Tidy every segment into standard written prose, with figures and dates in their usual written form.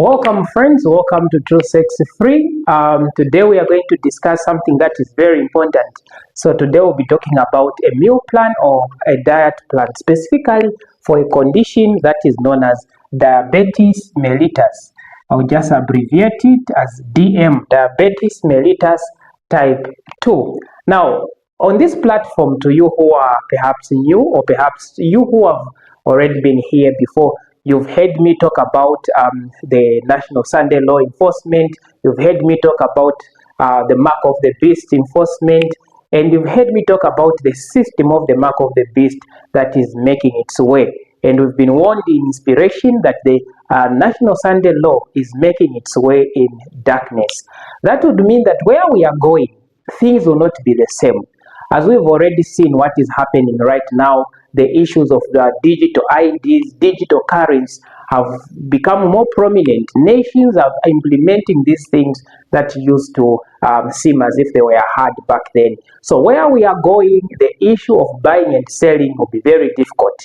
Welcome, friends. Welcome to True Sex Free. Today we are going to discuss something that is very important. So today we'll be talking about a meal plan or a diet plan, specifically for a condition that is known as diabetes mellitus. I'll just abbreviate it as DM, diabetes mellitus type 2. Now, on this platform, to you who are perhaps new or perhaps you who have already been here before, you've heard me talk about the National Sunday Law Enforcement. You've heard me talk about the Mark of the Beast enforcement. And you've heard me talk about the system of the Mark of the Beast that is making its way. And we've been warned in inspiration that the National Sunday Law is making its way in darkness. That would mean that where we are going, things will not be the same. As we've already seen what is happening right now, the issues of the digital IDs, digital currencies have become more prominent. Nations are implementing these things that used to seem as if they were hard back then. So where we are going, the issue of buying and selling will be very difficult.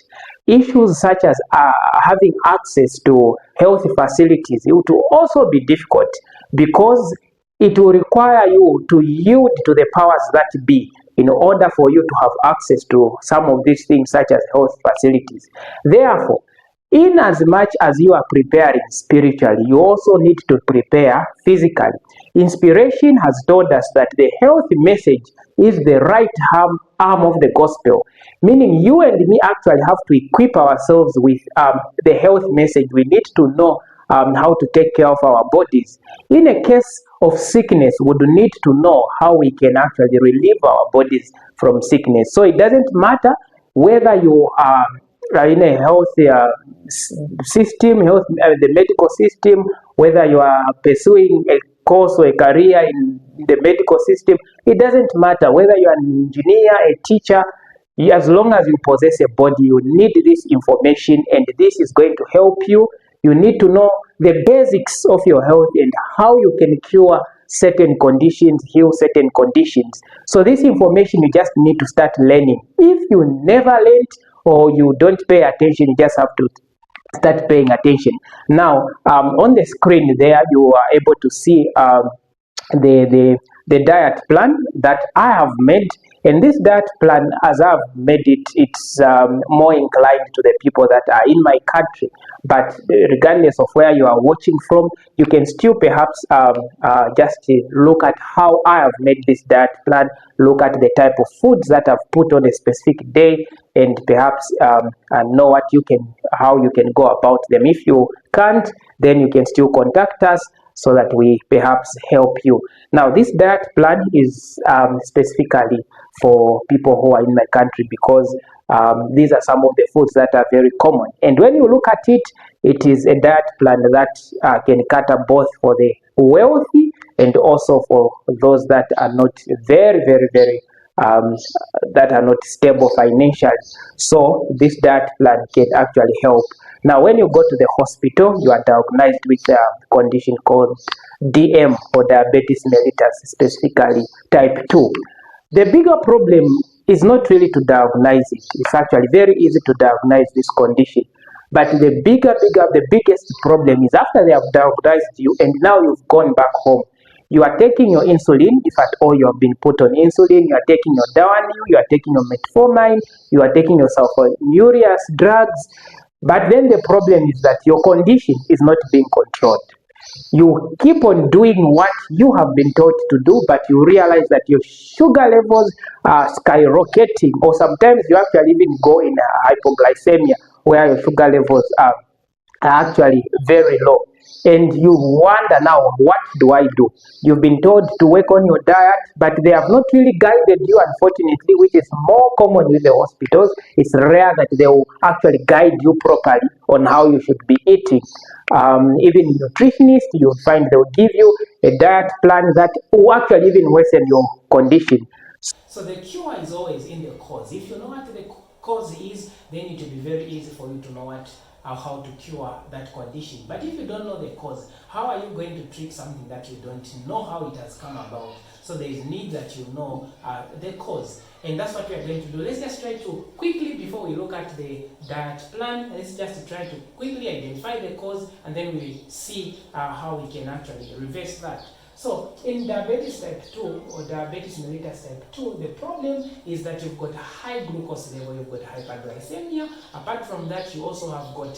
Issues such as having access to health facilities, it will also be difficult because it will require you to yield to the powers that be in order for you to have access to some of these things such as health facilities. Therefore, in as much as you are preparing spiritually, you also need to prepare physically. Inspiration has told us that the health message is the right arm of the gospel, meaning you and me actually have to equip ourselves with the health message. We need to know how to take care of our bodies. In a case of sickness, we do need to know how we can actually relieve our bodies from sickness. So it doesn't matter whether you are in a health system, the medical system, whether you are pursuing a course or a career in the medical system. It doesn't matter whether you are an engineer, a teacher. As long as you possess a body, you need this information, and this is going to help you. You need to know the basics of your health and how you can cure certain conditions, heal certain conditions. So this information you just need to start learning. If you never learned or you don't pay attention, you just have to start paying attention. Now, on the screen there, you are able to see the diet plan that I have made. And this diet plan, as I've made it, it's more inclined to the people that are in my country. But regardless of where you are watching from, you can still perhaps just look at how I have made this diet plan, look at the type of foods that I've put on a specific day, and perhaps know how you can go about them. If you can't, then you can still contact us so that we perhaps help you. Now, this diet plan is specifically for people who are in my country because these are some of the foods that are very common. And when you look at it, it is a diet plan that can cater both for the wealthy and also for those that are not very that are not stable financially. So this diet plan can actually help. Now, when you go to the hospital, you are diagnosed with a condition called DM or diabetes mellitus, specifically type 2. The bigger problem is not really to diagnose it. It's actually very easy to diagnose this condition. But the biggest problem is after they have diagnosed you and now you've gone back home. You are taking your insulin, if at all you have been put on insulin, you are taking your Dawanu, you are taking your metformin, you are taking your sulfonylureas drugs. But then the problem is that your condition is not being controlled. You keep on doing what you have been taught to do, but you realize that your sugar levels are skyrocketing, or sometimes you actually even go in hypoglycemia where your sugar levels are actually very low. And you wonder now, what do I do? You've been told to work on your diet, but they have not really guided you, unfortunately, which is more common with the hospitals. It's rare that they will actually guide you properly on how you should be eating. Even nutritionists, you'll find they'll give you a diet plan that will actually even worsen your condition. So the cure is always in the cause. If you know what the cause is, then it will be very easy for you to know how to cure that condition. But if you don't know the cause, how are you going to treat something that you don't know how it has come about? So there is need that you know the cause. And that's what we are going to do. Let's just try to quickly, before we look at the diet plan, let's just try to quickly identify the cause, and then we see how we can actually reverse that. So in diabetes type 2 or diabetes mellitus type 2, the problem is that you've got a high glucose level, you've got hyperglycemia. Apart from that, you also have got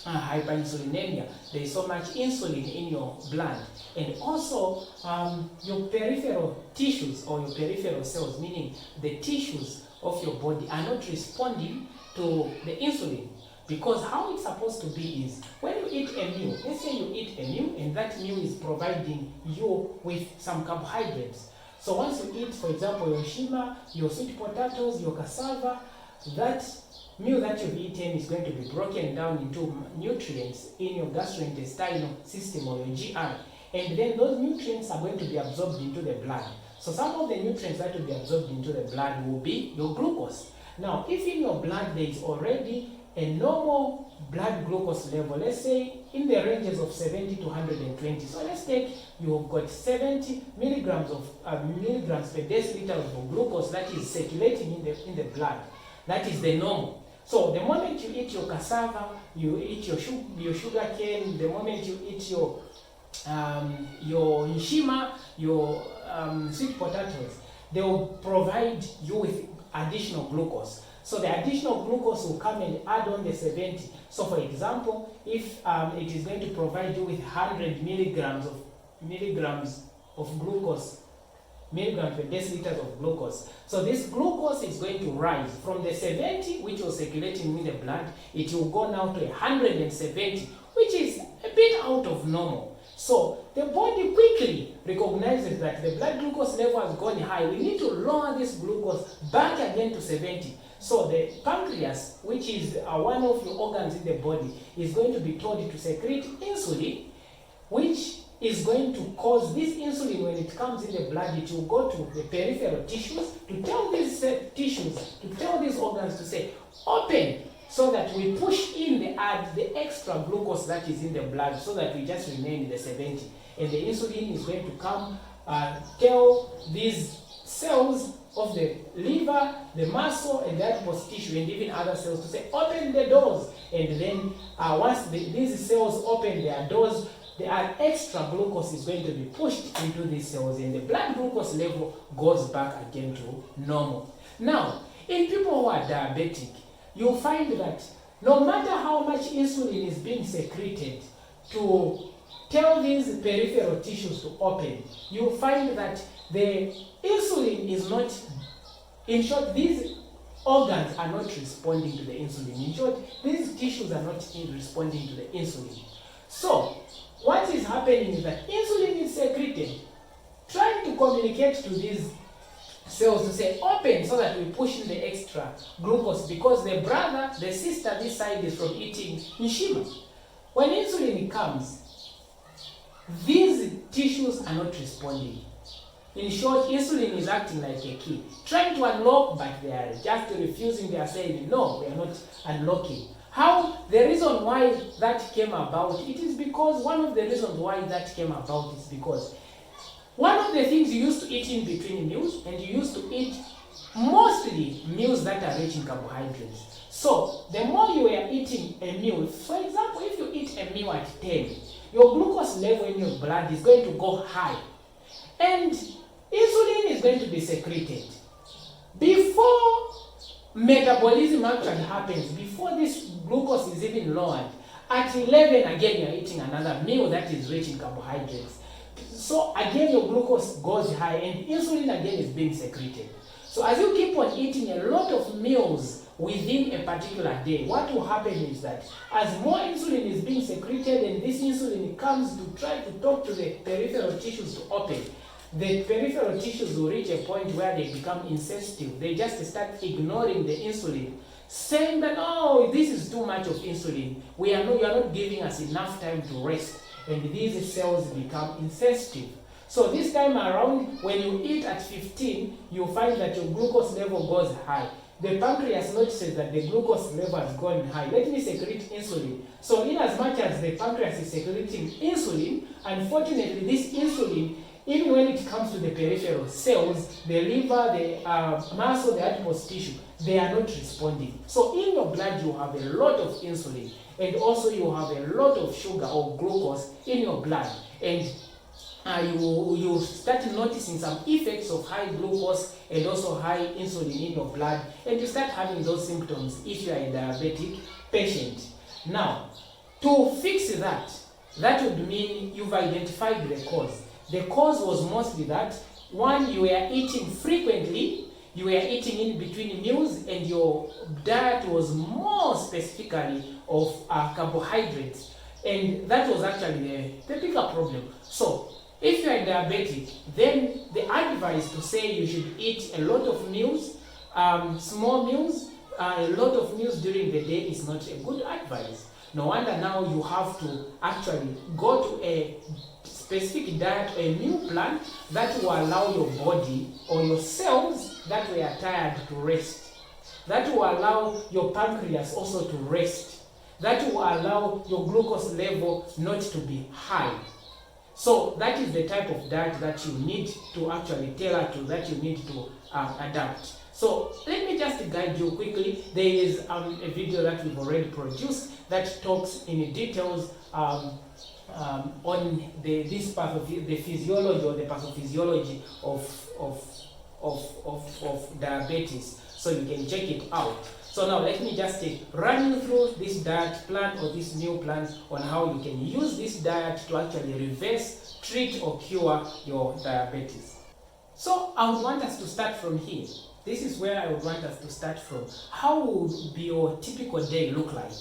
hyperinsulinemia. There is so much insulin in your blood, and also your peripheral tissues or your peripheral cells, meaning the tissues of your body, are not responding to the insulin. Because how it's supposed to be is, when you eat a meal, let's say you eat a meal and that meal is providing you with some carbohydrates. So once you eat, for example, your shima, your sweet potatoes, your cassava, that meal that you've eaten is going to be broken down into nutrients in your gastrointestinal system or your GI. And then those nutrients are going to be absorbed into the blood. So some of the nutrients that will be absorbed into the blood will be your glucose. Now, if in your blood there is already a normal blood glucose level, let's say in the ranges of 70 to 120. So let's take, you've got 70 milligrams per deciliter of glucose that is circulating in the blood. That is the normal. So the moment you eat your cassava, you eat your sugar cane, the moment you eat your nishima, your sweet potatoes, they will provide you with additional glucose. So the additional glucose will come and add on the 70. So for example, if it is going to provide you with 100 milligrams of glucose, milligrams per deciliter of glucose. So this glucose is going to rise from the 70, which was circulating in the blood. It will go now to 170, which is a bit out of normal. So the body quickly recognizes that the blood glucose level has gone high. We need to lower this glucose back again to 70. So the pancreas, which is one of your organs in the body, is going to be told to secrete insulin, which is going to cause this insulin, when it comes in the blood, it will go to the peripheral tissues to tell these tissues, to tell these organs to say, open, so that we push in the extra glucose that is in the blood, so that we just remain in the 70. And the insulin is going to come tell these cells of the liver, the muscle, and the adipose tissue, and even other cells to say, open the doors. And then once these cells open their doors, the extra glucose is going to be pushed into these cells, and the blood glucose level goes back again to normal. Now, in people who are diabetic, you'll find that no matter how much insulin is being secreted to tell these peripheral tissues to open, you'll find that the insulin is not, in short, these organs are not responding to the insulin. In short, these tissues are not responding to the insulin. So, what is happening is that insulin is secreted, trying to communicate to these cells to say open, so that we push in the extra glucose, because the brother, the sister this side is from eating nishima. When insulin comes, these tissues are not responding. In short, insulin is acting like a key, trying to unlock, but they are just refusing. They are saying, no, we are not unlocking. How? The reason why that came about, it is because, one of the reasons why that came about is because one of the things you used to eat in between meals, and you used to eat mostly meals that are rich in carbohydrates. So the more you are eating a meal, for example, if you eat a meal at 10, your glucose level in your blood is going to go high, and insulin is going to be secreted. Before metabolism actually happens, before this glucose is even lowered, at 11 again you are eating another meal that is rich in carbohydrates. So again your glucose goes high, and insulin again is being secreted. So as you keep on eating a lot of meals within a particular day, what will happen is that as more insulin is being secreted, and this insulin comes to try to talk to the peripheral tissues to open, the peripheral tissues will reach a point where they become insensitive. They just start ignoring the insulin, saying that, oh, this is too much of insulin. You are not giving us enough time to rest. And these cells become insensitive. So this time around, when you eat at 15, you find that your glucose level goes high. The pancreas notices that the glucose level has gone high. Let me secrete insulin. So in as much as the pancreas is secreting insulin, unfortunately this insulin even when it comes to the peripheral cells, the liver, the muscle, the adipose tissue, they are not responding. So in your blood, you have a lot of insulin, and also you have a lot of sugar or glucose in your blood, and you start noticing some effects of high glucose and also high insulin in your blood, and you start having those symptoms if you are a diabetic patient. Now, to fix that, that would mean you've identified the cause. The cause was mostly that, one, you were eating frequently, you were eating in between meals, and your diet was more specifically of carbohydrates, and that was actually the bigger problem. So if you are diabetic, then the advice to say you should eat a lot of meals, small meals, a lot of meals during the day is not a good advice. No wonder now you have to actually go to a specific diet, a meal plan that will allow your body or your cells that were tired to rest. That will allow your pancreas also to rest. That will allow your glucose level not to be high. So that is the type of diet that you need to actually tailor to, that you need to adapt. So let me just guide you quickly. There is a video that we've already produced that talks in details on this part of the physiology or the pathophysiology of diabetes. So you can check it out. So now let me just run you through this diet plan or this meal plan on how you can use this diet to actually reverse, treat or cure your diabetes. So I would want us to start from here. This is where I would want us to start from. How would be your typical day look like?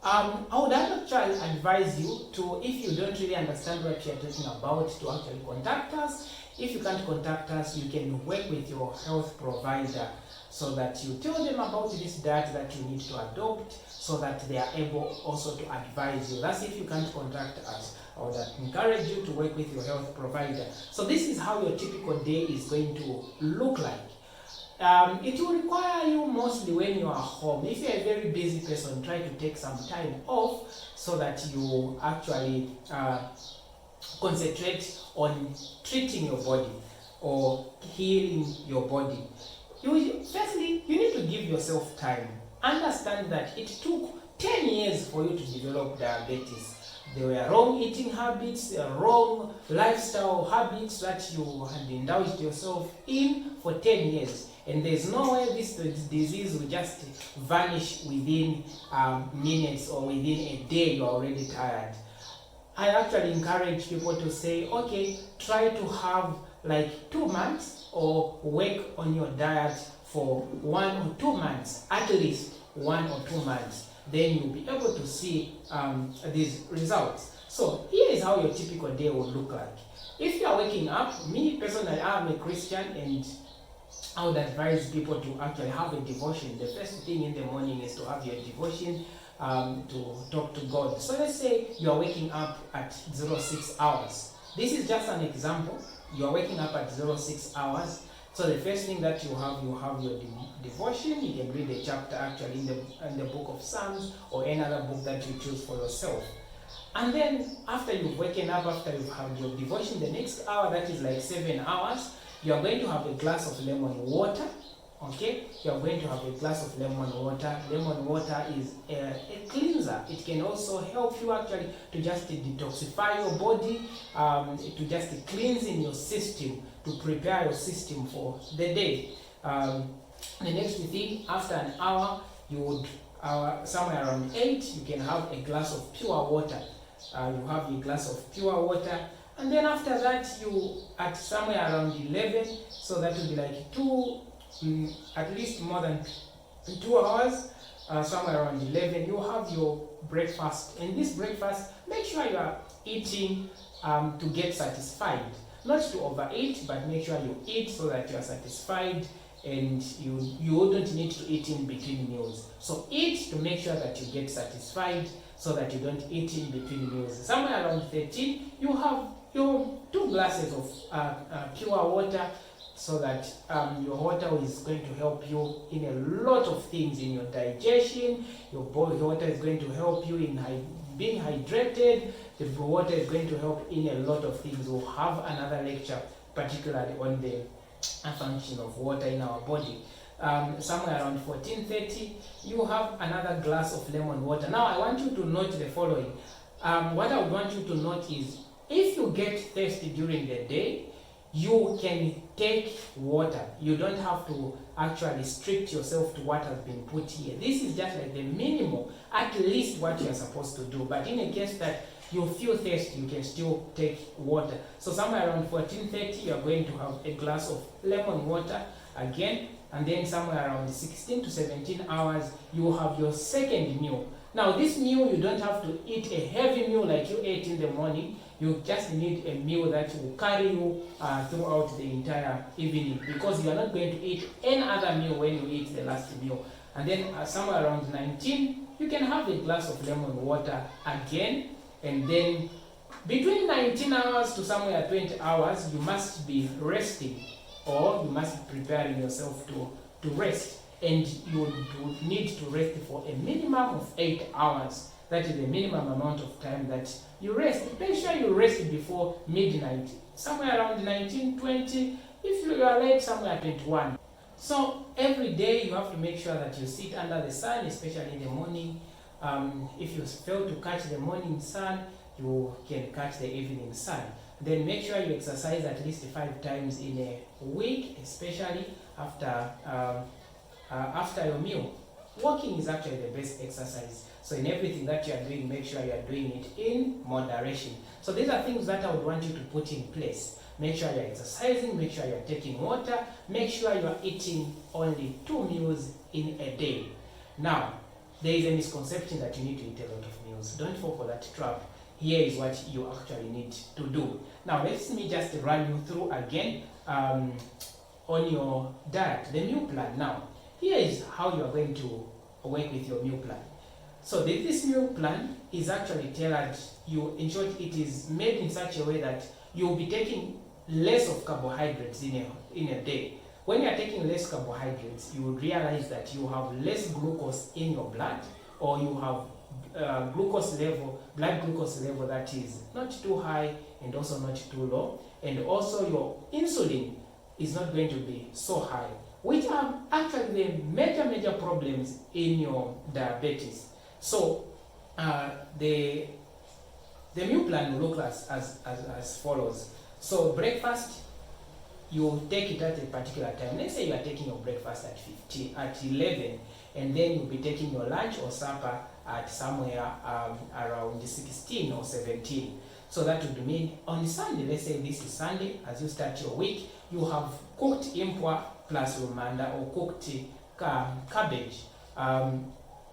I would actually advise you to, if you don't really understand what we are talking about, to actually contact us. If you can't contact us, you can work with your health provider so that you tell them about this diet that you need to adopt, so that they are able also to advise you. That's if you can't contact us. I would encourage you to work with your health provider. So this is how your typical day is going to look like. It will require you mostly when you are home. If you're a very busy person, try to take some time off so that you actually concentrate on treating your body or healing your body. Firstly, you need to give yourself time. Understand that it took 10 years for you to develop diabetes. There were wrong eating habits, wrong lifestyle habits that you had indulged yourself in for 10 years. And there's no way this disease will just vanish within minutes or within a day. You're already tired. I actually encourage people to say, okay, try to have like 2 months or work on your diet for 1 or 2 months, at least 1 or 2 months. Then you'll be able to see these results. So here is how your typical day will look like. If you are waking up, me personally, I'm a Christian, and I would advise people to actually have a devotion. The first thing in the morning is to have your devotion, to talk to God. So let's say you are waking up at 06 hours. This is just an example. You are waking up at 06 hours. So the first thing that you have your devotion. You can read a chapter actually in the book of Psalms or any other book that you choose for yourself. And then after you've waken up, after you've had your devotion, the next hour, that is like 7 hours, you are going to have a glass of lemon water. Okay, you are going to have a glass of lemon water. Lemon water is a cleanser. It can also help you actually to just detoxify your body, to just cleanse in your system, to prepare your system for the day. The next thing, after an hour, you would, somewhere around 8, you can have a glass of pure water. You have a glass of pure water. And then after that, you, at somewhere around 11, so that will be like at least more than 2 hours, somewhere around 11, you have your breakfast. And this breakfast, make sure you are eating to get satisfied. Not to overeat, but make sure you eat so that you are satisfied, and you wouldn't need to eat in between meals. So eat to make sure that you get satisfied, so that you don't eat in between meals. Somewhere around 13, you have your 2 glasses of pure water, so that your water is going to help you in a lot of things, in your digestion. Your water is going to help you in being hydrated. The water is going to help in a lot of things. We'll have another lecture particularly on the function of water in our body. Somewhere around 14:30, you have another glass of lemon water. Now I want you to note the following. What I would want you to note is, if you get thirsty during the day, you can take water. You don't have to actually restrict yourself to what has been put here. This is just like the minimum, at least what you are supposed to do. But in a case that you feel thirsty, you can still take water. So somewhere around 14:30, you are going to have a glass of lemon water again, and then somewhere around 16 to 17 hours, you will have your second meal. Now this meal, you don't have to eat a heavy meal like you ate in the morning. You just need a meal that will carry you throughout the entire evening, because you are not going to eat any other meal when you eat the last meal. And then somewhere around 19, you can have a glass of lemon water again, and then between 19 hours to somewhere 20 hours, you must be resting, or you must be preparing yourself to rest. And you would need to rest for a minimum of 8 hours. That is the minimum amount of time that you rest. Make sure you rest before midnight, somewhere around 19, 20. If you are late, somewhere 21. So every day you have to make sure that you sit under the sun, especially in the morning. If you fail to catch the morning sun, you can catch the evening sun. Then make sure you exercise at least 5 times in a week, especially after your meal. Walking is actually the best exercise. So in everything that you are doing, make sure you are doing it in moderation. So these are things that I would want you to put in place. Make sure you are exercising, make sure you are taking water, make sure you are eating only 2 meals in a day. Now, there is a misconception that you need to eat a lot of meals. Don't fall for that trap. Here is what you actually need to do. Now, let me just run you through again on your diet, the meal plan. Now, here is how you are going to work with your meal plan. So this meal plan is actually tailored. In short, it is made in such a way that you'll be taking less of carbohydrates in a day. When you are taking less carbohydrates, you will realize that you have less glucose in your blood, or you have blood glucose level that is not too high and also not too low, and also your insulin is not going to be so high, which are actually the major problems in your diabetes. So the meal plan will look as follows. So breakfast, you take it at a particular time. Let's say you are taking your breakfast at 11, and then you'll be taking your lunch or supper at somewhere around 16 or 17. So that would mean on Sunday, let's say this is Sunday, as you start your week, you have cooked impwa plus rumanda, or cooked cabbage.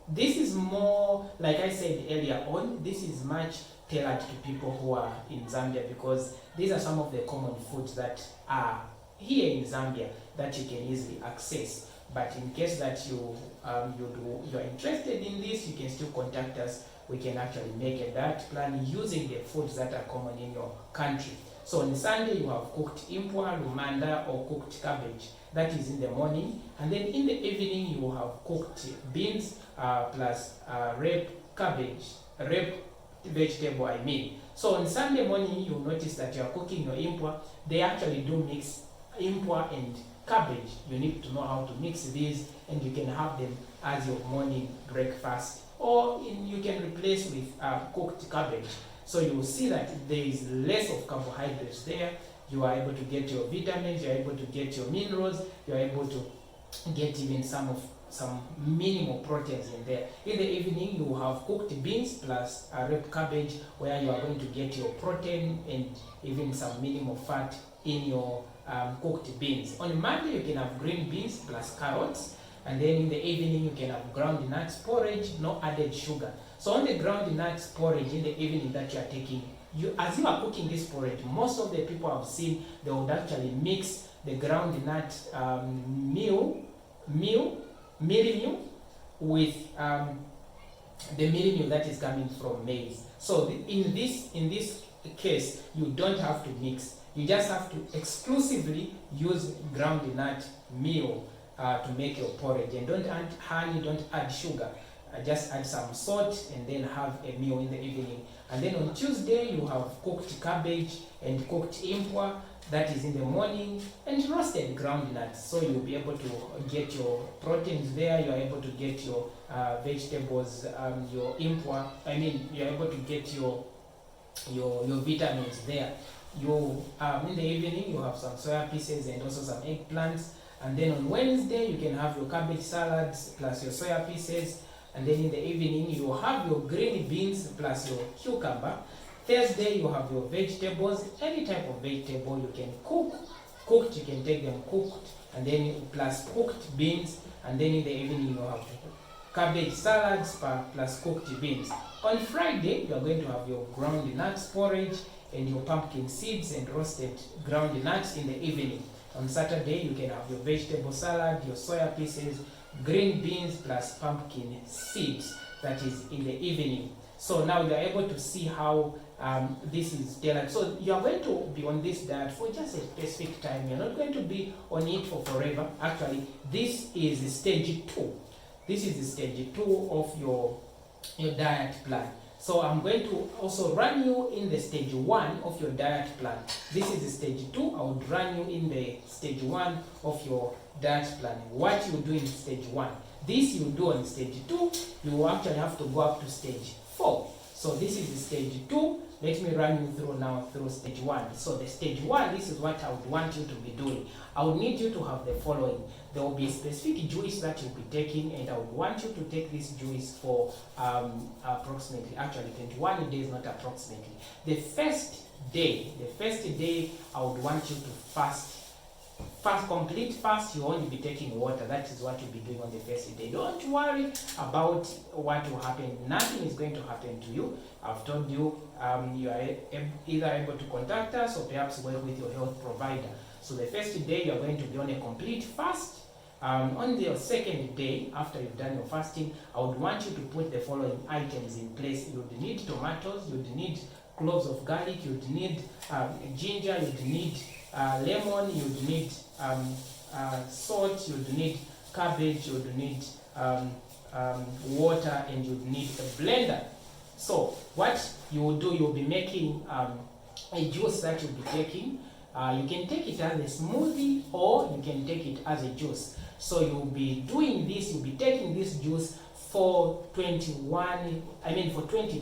This is more, like I said earlier on, this is much tailored to people who are in Zambia, because these are some of the common foods that are here in Zambia that you can easily access. But in case that you are interested in this, you can still contact us. We can actually make a diet plan using the foods that are common in your country. So on Sunday, you have cooked impwa, lumanda, or cooked cabbage. That is in the morning. And then in the evening, you will have cooked beans plus red vegetable, I mean. So on Sunday morning, you'll notice that you are cooking your impwa. They actually do mix impwa and cabbage. You need to know how to mix these, and you can have them as your morning breakfast, or you can replace with cooked cabbage. So you will see that there is less of carbohydrates there. You are able to get your vitamins, you are able to get your minerals, you are able to get even some minimal proteins in there. In the evening, you will have cooked beans plus red cabbage, where you are going to get your protein and even some minimal fat in your cooked beans. On Monday, you can have green beans plus carrots. And then in the evening, you can have ground nuts porridge, no added sugar. So on the ground nuts porridge in the evening that you are taking, as you are cooking this porridge, most of the people I've seen, they would actually mix the ground nut meal with the meal that is coming from maize. So in this case, you don't have to mix. You just have to exclusively use ground nut meal to make your porridge, and don't add honey, don't add sugar. just add some salt and then have a meal in the evening. And then on Tuesday you have cooked cabbage and cooked impwa, that is in the morning, and roasted ground nuts. So you'll be able to get your proteins there, you're able to get your vegetables, your impwa, you're able to get your vitamins there. You in the evening you have some soya pieces and also some eggplants. And then on Wednesday you can have your cabbage salads plus your soya pieces. And then in the evening you have your green beans plus your cucumber. Thursday you have your vegetables, any type of vegetable you can cooked, you can take them cooked, and then plus cooked beans. And then in the evening you have cabbage salads plus cooked beans. On Friday you are going to have your ground nuts porridge and your pumpkin seeds and roasted ground nuts in the evening. On Saturday you can have your vegetable salad, your soya pieces, green beans plus pumpkin seeds, that is in the evening. So now you are able to see how this is tailored. So you are going to be on this diet for just a specific time. You're not going to be on it for forever. Actually, this is stage 2. This is stage 2 of your diet plan. So I'm going to also run you in the stage 1 of your diet plan. This is stage 2. I would run you in the stage 1 of your diet plan. What you do in stage 1. This you do on stage 2. You actually have to go up to stage 4. So this is the stage 2. Let me run you through now through stage 1. So the stage 1, this is what I would want you to be doing. I would need you to have the following. There will be a specific juice that you'll be taking, and I would want you to take this juice for approximately, actually 21 days, not approximately. The first day I would want you to fast, complete fast. You only be taking water. That is what you'll be doing on the first day. Don't worry about what will happen. Nothing is going to happen to you. I've told you, you are either able to contact us or perhaps work with your health provider. So the first day you are going to be on a complete fast. On the second day, after you've done your fasting, I would want you to put the following items in place. You would need tomatoes, you would need cloves of garlic, you would need ginger, you would need lemon, you would need salt, you would need cabbage, you would need water, and you would need a blender. So what you will do, you'll be making a juice that you'll be taking. You can take it as a smoothie or you can take it as a juice. So you'll be doing this, you'll be taking this juice for 20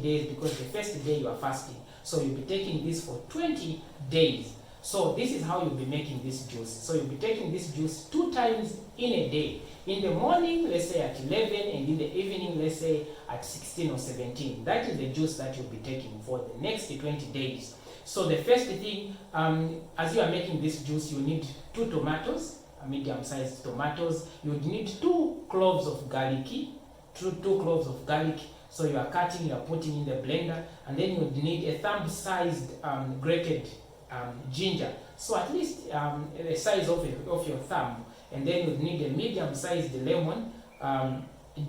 days, because the first day you are fasting. So you'll be taking this for 20 days. So this is how you'll be making this juice. So you'll be taking this juice 2 times in a day. In the morning, let's say at 11, and in the evening, let's say at 16 or 17. That is the juice that you'll be taking for the next 20 days. So the first thing, as you are making this juice, you need 2 tomatoes, medium-sized tomatoes. You would need 2 cloves of garlic, 2 cloves of garlic. So you are cutting, you are putting in the blender, and then you would need a thumb-sized grated ginger. So at least the size of your thumb. And then you need a medium-sized lemon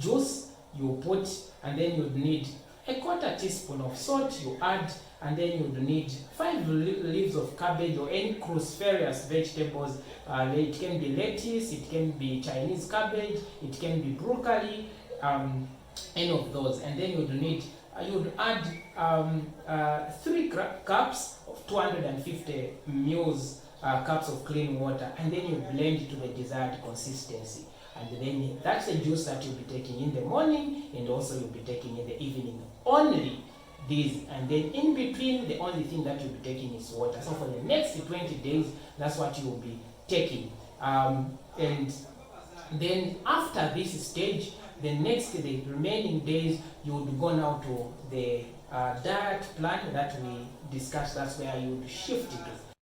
juice you put, and then you need a 1/4 teaspoon of salt you add, and then you need 5 leaves of cabbage or any cruciferous vegetables. It can be lettuce, it can be Chinese cabbage, it can be broccoli, any of those. And then you would add 3 cups of 250 ml cups of clean water, and then you blend it to the desired consistency. And then that's the juice that you'll be taking in the morning, and also you'll be taking in the evening. Only these, and then in between, the only thing that you'll be taking is water. So for the next 20 days, that's what you will be taking. And then after this stage, the remaining days, you would go now to the diet plan that we discussed. That's where you would shift it to.